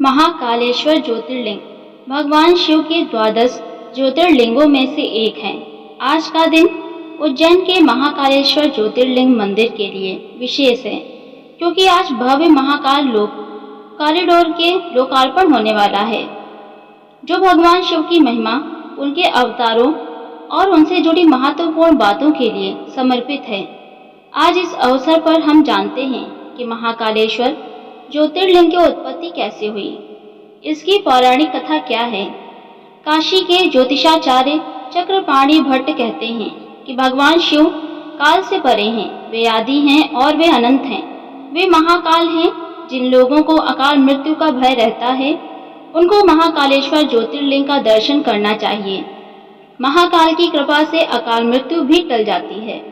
महाकालेश्वर ज्योतिर्लिंग भगवान शिव के द्वादश ज्योतिर्लिंगों में से एक है। आज का दिन उज्जैन के महाकालेश्वर ज्योतिर्लिंग मंदिर के लिए विशेष है, क्योंकि आज भव्य महाकाल लोक कॉरिडोर के लोकार्पण होने वाला है, जो भगवान शिव की महिमा, उनके अवतारों और उनसे जुड़ी महत्वपूर्ण बातों के लिए समर्पित है। आज इस अवसर पर हम जानते हैं कि महाकालेश्वर ज्योतिर्लिंग की उत्पत्ति कैसे हुई, इसकी पौराणिक कथा क्या है। काशी के ज्योतिषाचार्य चक्रपाणि भट्ट कहते हैं कि भगवान शिव काल से परे हैं, वे आदि हैं और वे अनंत हैं। वे महाकाल हैं। जिन लोगों को अकाल मृत्यु का भय रहता है, उनको महाकालेश्वर ज्योतिर्लिंग का दर्शन करना चाहिए। महाकाल की कृपा से अकाल मृत्यु भी टल जाती है।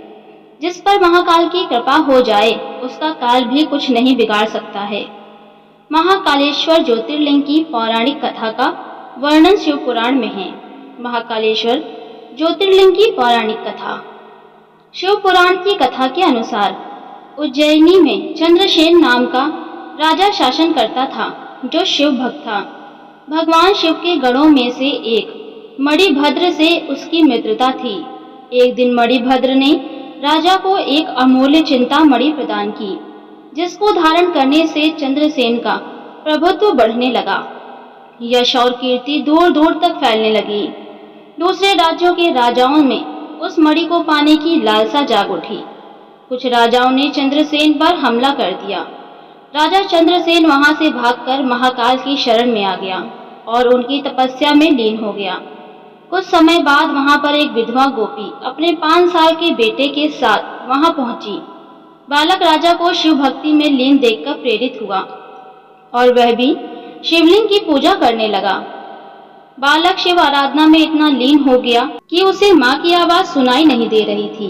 जिस पर महाकाल की कृपा हो जाए, उसका काल भी कुछ नहीं बिगाड़ सकता है। महाकालेश्वर ज्योतिर्लिंग की पौराणिक कथा का वर्णन शिव पुराण में है। महाकालेश्वर ज्योतिर्लिंग की पौराणिक कथा। शिव पुराण की कथा के अनुसार उज्जैनी में चंद्रसेन नाम का राजा शासन करता था, जो शिव भक्त था। भगवान शिव के गणों में से एक मणिभद्र से उसकी मित्रता थी। एक दिन मणिभद्र ने राजा को एक अमूल्य चिंतामणि प्रदान की, जिसको धारण करने से चंद्रसेन का प्रभुत्व बढ़ने लगा। यश और कीर्ति दूर दूर तक फैलने लगी। दूसरे राज्यों के राजाओं में उस मणि को पाने की लालसा जाग उठी। कुछ राजाओं ने चंद्रसेन पर हमला कर दिया। राजा चंद्रसेन वहां से भागकर महाकाल की शरण में आ गया और उनकी तपस्या में लीन हो गया। कुछ समय बाद वहां पर एक विधवा गोपी अपने 5 साल के बेटे के साथ वहां पहुंची। बालक राजा को शिव भक्ति में लीन देखकर प्रेरित हुआ और वह भी शिवलिंग की पूजा करने लगा। बालक शिव आराधना में इतना लीन हो गया कि उसे माँ की आवाज सुनाई नहीं दे रही थी।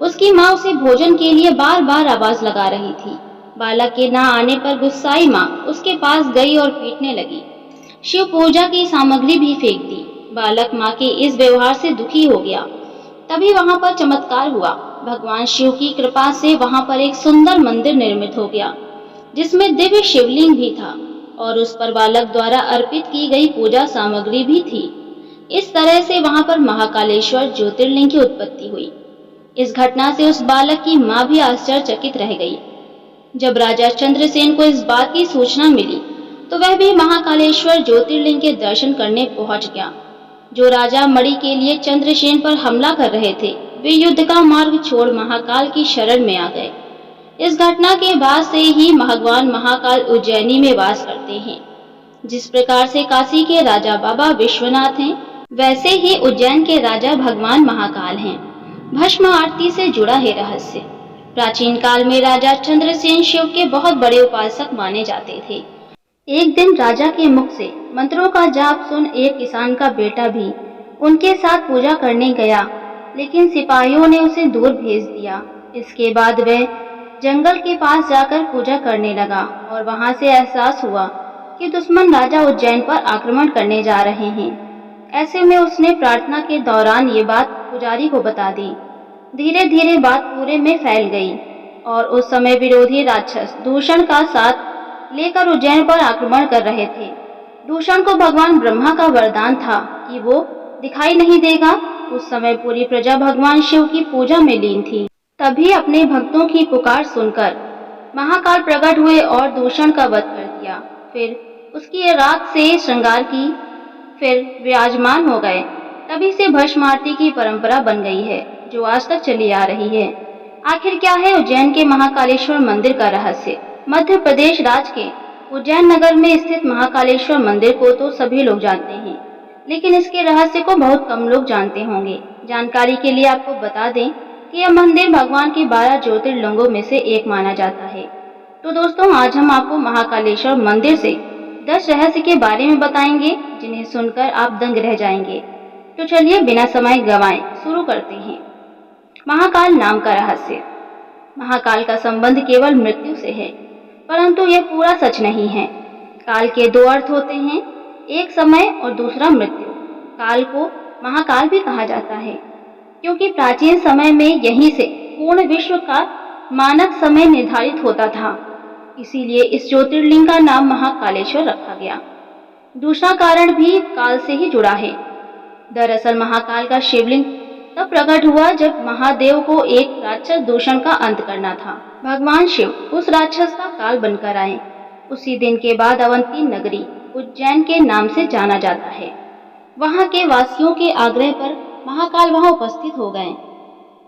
उसकी माँ उसे भोजन के लिए बार बार आवाज लगा रही थी। बालक के ना आने पर गुस्साई माँ उसके पास गई और पीटने लगी। शिव पूजा की सामग्री भी फेंक दी। बालक माँ के इस व्यवहार से दुखी हो गया। तभी वहां पर चमत्कार हुआ। भगवान शिव की कृपा से वहां पर एक सुंदर मंदिर निर्मित हो गया, जिसमें दिव्य शिवलिंग भी था और उस पर बालक द्वारा अर्पित की गई पूजा सामग्री भी थी। इस तरह से वहां पर महाकालेश्वर ज्योतिर्लिंग की उत्पत्ति हुई। इस घटना से उस बालक की माँ भी आश्चर्यचकित रह गई। जब राजा चंद्रसेन को इस बात की सूचना मिली, तो वह भी महाकालेश्वर ज्योतिर्लिंग के दर्शन करने पहुंच गया। जो राजा मणि के लिए चंद्रसेन पर हमला कर रहे थे, वे युद्ध का मार्ग छोड़ महाकाल की शरण में आ गए। इस घटना के बाद से ही भगवान महाकाल उज्जैनी में वास करते हैं। जिस प्रकार से काशी के राजा बाबा विश्वनाथ हैं, वैसे ही उज्जैन के राजा भगवान महाकाल हैं। भस्म आरती से जुड़ा है रहस्य। प्राचीन काल में राजा चंद्रसेन शिव के बहुत बड़े उपासक माने जाते थे। एक दिन राजा के मुख से मंत्रों का जाप सुन एक किसान का बेटा भी उनके साथ पूजा करने गया, लेकिन सिपाहियों ने उसे दूर भेज दिया। इसके बाद वह जंगल के पास जाकर पूजा करने लगा और वहां से एहसास हुआ कि दुश्मन राजा उज्जैन पर आक्रमण करने जा रहे हैं। ऐसे में उसने प्रार्थना के दौरान ये बात पुजारी को बता दी। धीरे धीरे बात पूरे में फैल गई और उस समय विरोधी राक्षस दूषण का साथ लेकर उज्जैन पर आक्रमण कर रहे थे। दूषण को भगवान ब्रह्मा का वरदान था कि वो दिखाई नहीं देगा। उस समय पूरी प्रजा भगवान शिव की पूजा में लीन थी। तभी अपने भक्तों की पुकार सुनकर महाकाल प्रकट हुए और दूषण का वध कर दिया। फिर उसकी राख से श्रृंगार की, फिर विराजमान हो गए। तभी से भस्म आरती की परंपरा बन गई है, जो आज तक चली आ रही है। आखिर क्या है उज्जैन के महाकालेश्वर मंदिर का रहस्य? मध्य प्रदेश राज्य के उज्जैन नगर में स्थित महाकालेश्वर मंदिर को तो सभी लोग जानते हैं, लेकिन इसके रहस्य को बहुत कम लोग जानते होंगे। जानकारी के लिए आपको बता दें कि यह मंदिर भगवान के 12 ज्योतिर्लिंगों में से एक माना जाता है। तो दोस्तों, आज हम आपको महाकालेश्वर मंदिर से 10 रहस्य के बारे में बताएंगे, जिन्हें सुनकर आप दंग रह जाएंगे। तो चलिए बिना समय गंवाए शुरू करते हैं। महाकाल नाम का रहस्य। महाकाल का संबंध केवल मृत्यु से है, परंतु यह पूरा सच नहीं है। काल के 2 अर्थ होते हैं, एक समय और दूसरा मृत्यु। काल को महाकाल भी कहा जाता है, क्योंकि प्राचीन समय में यहीं से पूर्ण विश्व का मानक समय निर्धारित होता था। इसीलिए इस ज्योतिर्लिंग का नाम महाकालेश्वर रखा गया। दूसरा कारण भी काल से ही जुड़ा है। दरअसल महाकाल का शिवलिंग तब प्रकट हुआ जब महादेव को एक राक्षस दूषण का अंत करना था। भगवान शिव उस राक्षस का काल बनकर आए। उसी दिन के बाद अवंती नगरी उज्जैन के नाम से जाना जाता है। वहां के वासियों के आग्रह पर महाकाल वहां उपस्थित हो गए।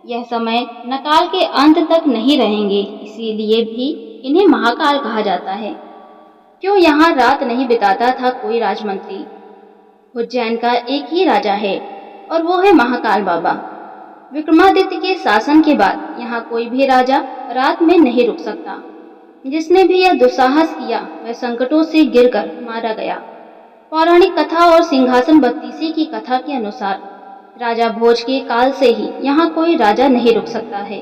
यह समय नकाल के अंत तक नहीं रहेंगे, इसीलिए भी इन्हें महाकाल कहा जाता है। क्यों यहाँ रात नहीं बिताता था कोई राजमंत्री? उज्जैन का एक ही राजा है और वो है महाकाल बाबा। विक्रमादित्य के शासन के बाद यहाँ कोई भी राजा रात में नहीं रुक सकता। जिसने भी यह दुस्साहस किया वह संकटों से गिरकर मारा गया। पौराणिक कथा और सिंहासन बत्तीसी की कथा के अनुसार राजा भोज के काल से ही यहाँ कोई राजा नहीं रुक सकता है।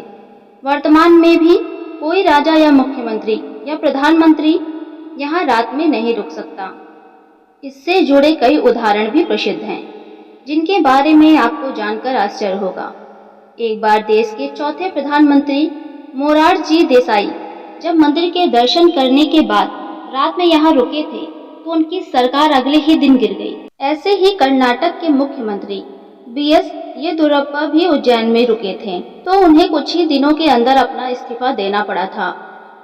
वर्तमान में भी कोई राजा या मुख्यमंत्री या प्रधानमंत्री यहाँ रात में नहीं रुक सकता। इससे जुड़े कई उदाहरण भी प्रसिद्ध हैं, जिनके बारे में आपको जानकर आश्चर्य होगा। एक बार देश के चौथे प्रधानमंत्री मोरारजी देसाई जब मंदिर के दर्शन करने के बाद रात में यहाँ रुके थे तो उनकी सरकार अगले ही दिन गिर गई। ऐसे ही कर्नाटक के मुख्यमंत्री बीएस येदियुरप्पा भी उज्जैन में रुके थे तो उन्हें कुछ ही दिनों के अंदर अपना इस्तीफा देना पड़ा था।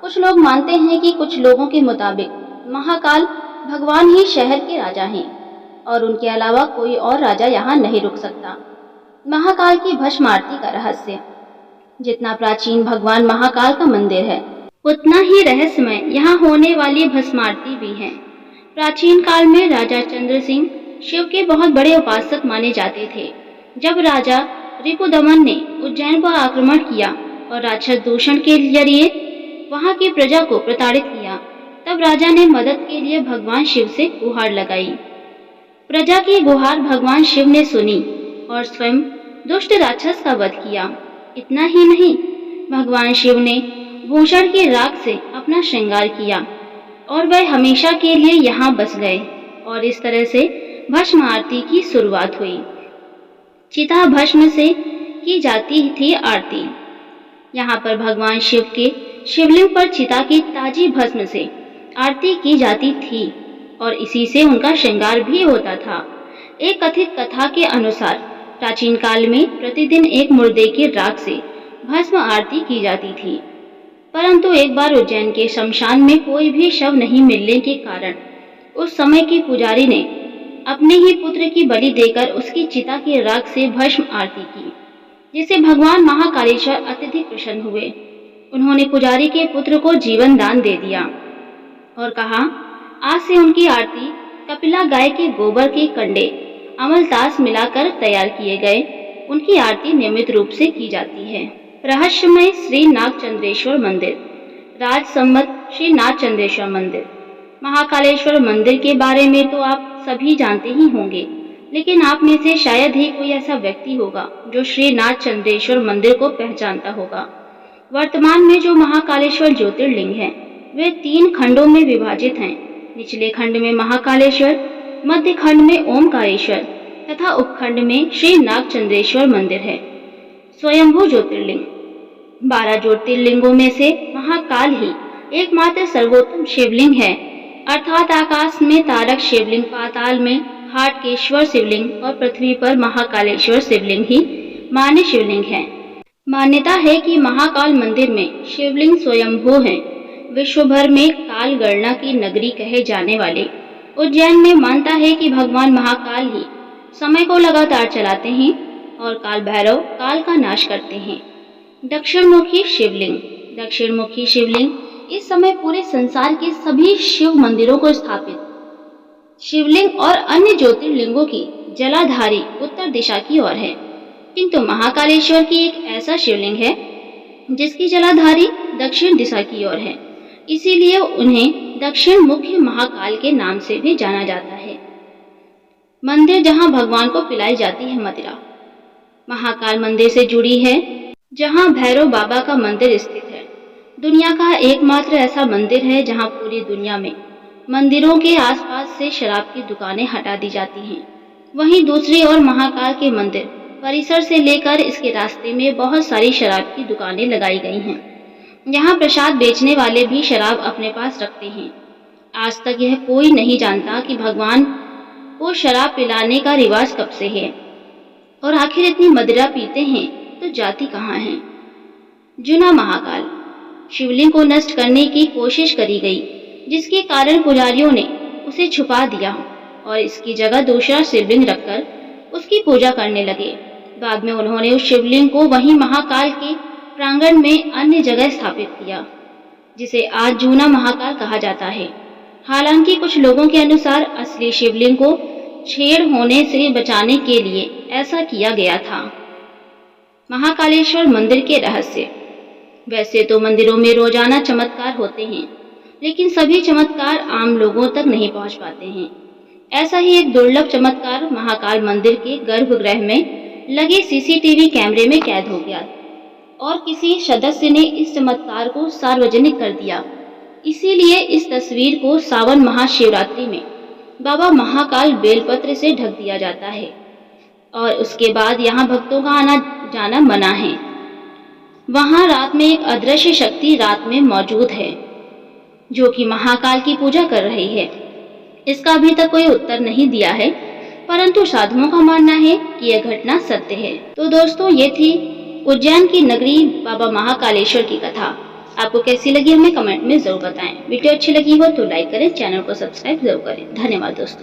कुछ लोग मानते हैं कि कुछ लोगों के मुताबिक महाकाल भगवान ही शहर के राजा हैं और उनके अलावा कोई और राजा यहाँ नहीं रुक सकता। महाकाल की भस्म आरती का रहस्य। जितना प्राचीन भगवान महाकाल का मंदिर है उतना ही रहस्यमय यहाँ होने वाली भस्म आरती भी है। प्राचीन काल में राजा चंद्र सिंह शिव के बहुत बड़े उपासक माने जाते थे। जब राजा रिपुदमन ने उज्जैन पर आक्रमण किया और राक्षस दूषण के जरिए वहां की प्रजा को प्रताड़ित किया, तब राजा ने मदद के लिए भगवान शिव से गुहार लगाई। प्रजा की गुहार भगवान शिव ने सुनी और स्वयं दुष्ट राक्षस का वध किया। इतना ही नहीं, भगवान शिव ने भूषण की राख से अपना श्रृंगार किया और वह हमेशा के लिए यहाँ बस गए और इस तरह से भस्म आरती की शुरुआत हुई। चिता भस्म से की जाती थी आरती। यहाँ पर भगवान शिव के शिवलिंग पर चिता की ताजी भस्म से आरती की जाती थी और इसी से उनका श्रृंगार भी होता था। एक कथित कथा के अनुसार प्राचीन काल में प्रतिदिन एक मुर्दे की राख से भस्म आरती की जाती थी, परंतु एक बार उज्जैन के शमशान में कोई भी शव नहीं मिलने के कारण उस समय की पुजारी ने अपने ही पुत्र की बलि देकर उसकी चिता की राख से भस्म आरती की, जिससे भगवान महाकालेश्वर अत्यधिक प्रसन्न हुए। उन्होंने पुजारी के पुत्र को जीवन दान दे दिया और कहा, आज से उनकी आरती कपिला गाय के गोबर के कंडे अमलतास मिलाकर तैयार किए गए उनकी आरती नियमित रूप से की जाती है। रहस्यमय श्री नागचंद्रेश्वर मंदिर। राज सम्मत श्री नागचंद्रेश्वर मंदिर। महाकालेश्वर मंदिर के बारे में तो आप सभी जानते ही होंगे, लेकिन आप में से शायद ही कोई ऐसा व्यक्ति होगा जो श्री नागचंद्रेश्वर मंदिर को पहचानता होगा। वर्तमान में जो महाकालेश्वर ज्योतिर्लिंग है वे 3 खंडों में विभाजित हैं। निचले खंड में महाकालेश्वर, मध्य खंड में ओमकारेश्वर तथा उपखंड में श्री नागचंद्रेश्वर मंदिर है। स्वयंभू ज्योतिर्लिंग। 12 ज्योतिर्लिंगों में से महाकाल ही एकमात्र सर्वोत्तम शिवलिंग है, अर्थात आकाश में तारक शिवलिंग, पाताल में हाटकेश्वर शिवलिंग और पृथ्वी पर महाकालेश्वर शिवलिंग ही मान्य शिवलिंग है। मान्यता है कि महाकाल मंदिर में शिवलिंग स्वयंभू हैं। विश्व भर में काल गणना की नगरी कहे जाने वाले उज्जैन में मानता है कि भगवान महाकाल ही समय को लगातार चलाते हैं और काल भैरव काल का नाश करते हैं। दक्षिणमुखी शिवलिंग। दक्षिणमुखी शिवलिंग इस समय पूरे संसार के सभी शिव मंदिरों को स्थापित शिवलिंग और अन्य ज्योतिर्लिंगों की जलाधारी उत्तर दिशा की ओर है, किंतु महाकालेश्वर की एक ऐसा शिवलिंग है जिसकी जलाधारी दक्षिण दिशा की ओर है, इसीलिए उन्हें दक्षिण मुखी महाकाल के नाम से भी जाना जाता है। मंदिर जहां भगवान को पिलाई जाती है मदिरा। महाकाल मंदिर से जुड़ी है जहां भैरव बाबा का मंदिर स्थित है। दुनिया का एकमात्र ऐसा मंदिर है जहां पूरी दुनिया में मंदिरों के आसपास से शराब की दुकानें हटा दी जाती हैं। वहीं दूसरी ओर महाकाल के मंदिर परिसर से लेकर इसके रास्ते में बहुत सारी शराब की दुकानें लगाई गई हैं। यहाँ प्रसाद बेचने वाले भी शराब अपने पास रखते हैं। आज तक यह कोई नहीं जानता कि भगवान को शराब पिलाने का रिवाज कब से है और आखिर इतनी मदिरा पीते हैं तो जाती कहाँ है। जूना महाकाल शिवलिंग को नष्ट करने की कोशिश करी गई, जिसके कारण पुजारियों ने उसे छुपा दिया और इसकी जगह दूसरा शिवलिंग रखकर उसकी पूजा करने लगे। बाद में उन्होंने उस शिवलिंग को वहीं महाकाल के प्रांगण में अन्य जगह स्थापित किया, जिसे आज जूना महाकाल कहा जाता है। हालांकि कुछ लोगों के अनुसार असली शिवलिंग को छेड़ होने से बचाने के लिए ऐसा किया गया था। महाकालेश्वर मंदिर के रहस्य। वैसे तो मंदिरों में रोजाना चमत्कार होते हैं, लेकिन सभी चमत्कार आम लोगों तक नहीं पहुंच पाते हैं। ऐसा ही एक दुर्लभ चमत्कार महाकाल मंदिर के गर्भगृह में लगे सीसीटीवी कैमरे में कैद हो गया और किसी सदस्य ने इस चमत्कार को सार्वजनिक कर दिया। इसीलिए इस तस्वीर को सावन महाशिवरात्रि में बाबा महाकाल बेलपत्र से ढक दिया जाता है और उसके बाद यहाँ भक्तों का आना जाना मना है। वहाँ रात में एक अदृश्य शक्ति रात में मौजूद है जो कि महाकाल की पूजा कर रही है। इसका अभी तक कोई उत्तर नहीं दिया है, परंतु साधुओं का मानना है कि यह घटना सत्य है। तो दोस्तों, ये थी उज्जैन की नगरी बाबा महाकालेश्वर की कथा। आपको कैसी लगी हमें कमेंट में जरूर बताएं। वीडियो अच्छी लगी हो तो लाइक करें, चैनल को सब्सक्राइब जरूर करें। धन्यवाद दोस्तों।